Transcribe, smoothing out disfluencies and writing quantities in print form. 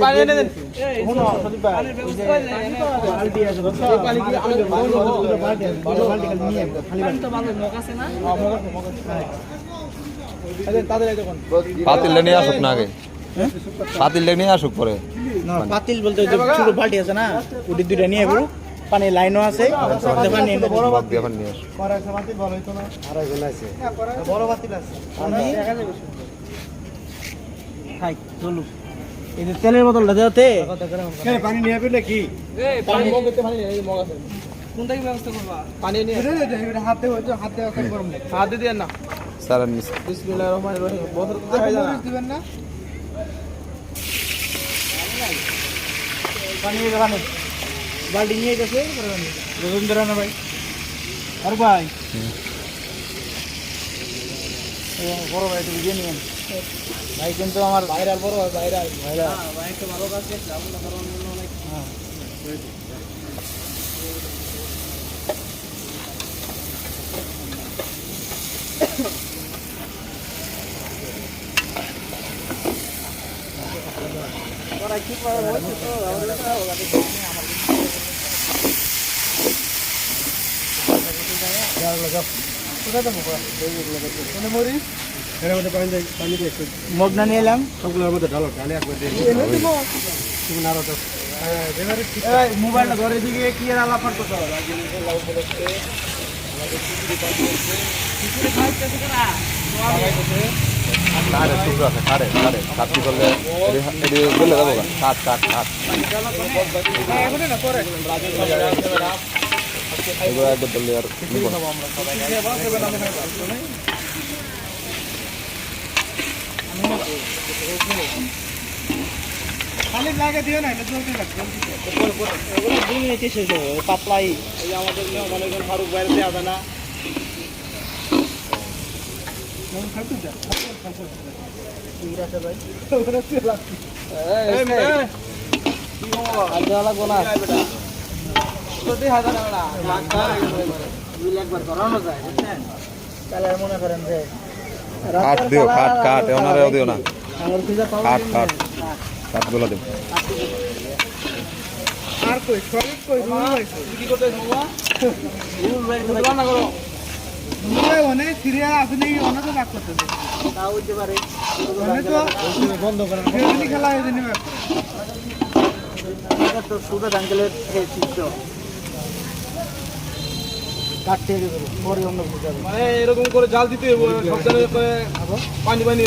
পানি এনে দেন। পাতিল নিয়ে আসুক না আগে, পাতিল নিয়ে আসুক পরে। পাতিল বলতে ছোট বালতি আছে না, ওটি দুইটা নিয়ে যাবো। পানি লাইনও আছে, পানি এনে বড় বাতি এখন নিয়ে আসুক। বড় বাতিল আছে। খাই চলুক। এই যে তেলের বোতলটা দেওয়াতে পানি নিয়ে যাবে নাকি? পানি কোনটা কি ব্যবস্থা করবা? পানি নিয়ে হাতে গরম নেই, হাতে দিয়ে না স্যার বিসমিল্লাহির রহমানির রহিম। বোতল তো খাই না, দিবেন না পানি এখানে বালতি নিয়ে গেছে। রবীন্দ্র না ভাই, আর ভাই বড় ভাই একটু বুঝিয়ে নিন ভাই, কিন্তু আমার ভাইরাল বড় ভাইরাল ভাই একটু ভালো কাজ করছে আপনার কারণ অনেক। কি পাওয়া হচ্ছে তো মগনা নিয়ে এলাম, সবগুলোর মধ্যে ঢালো, ঢালে মোবাইলটা ধরে দিকে কি আর আলাপ করতে কাঠে টুকরো আছে, কাঠে কাঠে কাঠি করলে বললে দেবো কাঠ কাঠ কাঠ এগুলো একদম বললে আর খালি লাগে দিও না, এটা চলতে লাগবে। শেষ হবে পাতলাই। এই আমাদের অনেকজন ফারুক বাইরে দেওয়া যায় না। মনে করেন যে কাঠ দিও, কাঠ কাঠ ওনারেও দিও না, কাঠ কাঠ কাঠগুলো দিও। আর কই সলিড কই রুল হইছে কি করতে বাবা? রুল ভাই না করো। রুল অনেক সিরিয়াল আছে নাকি, অনেক তো কাজ করতে তাও হইতে পারে। অনেক তো বন্ধ করেন খেলা খেলা এই দিনে এটা তো সুদা আঙ্কেলের চিত্র কাটতে দেব পরে অন্য বুঝাবো। মানে এরকম করে জাল দিতে হবে, সব জায়গায় পানি পানি